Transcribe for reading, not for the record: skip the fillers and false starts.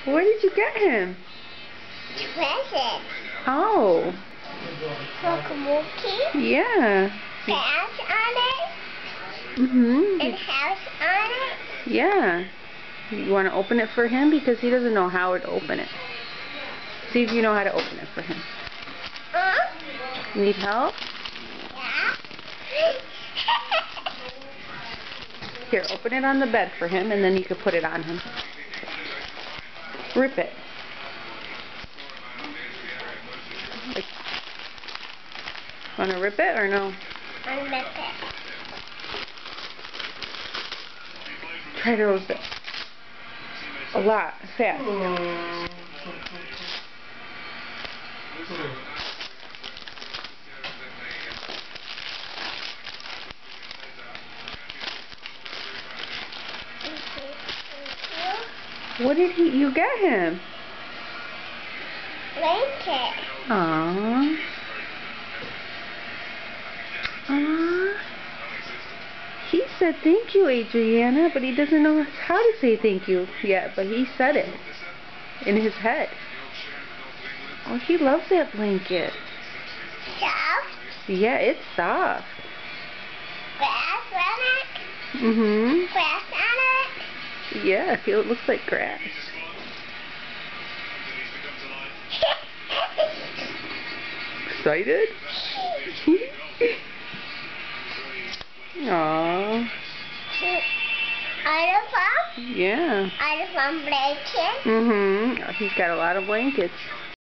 Where did you get him? Present. Oh. Cookie. Yeah. House on it. And house on it. Yeah. You want to open it for him? Because he doesn't know how to open it. See if you know how to open it for him. Need help? Yeah. Here, open it on the bed for him, and then you can put it on him. Rip it. Want to rip it or no? I'll rip it. Try to rip it. A lot. Fast. What did you get him? Blanket. Aww. Aww. He said thank you, Adriana, but he doesn't know how to say thank you yet, but he said it in his head. Oh, he loves that blanket. Soft. Yeah, it's soft. Grass on it. Grass on it. Yeah, it looks like grass. Excited? Aww. Elephant. Yeah. Elephant blanket. He's got a lot of blankets.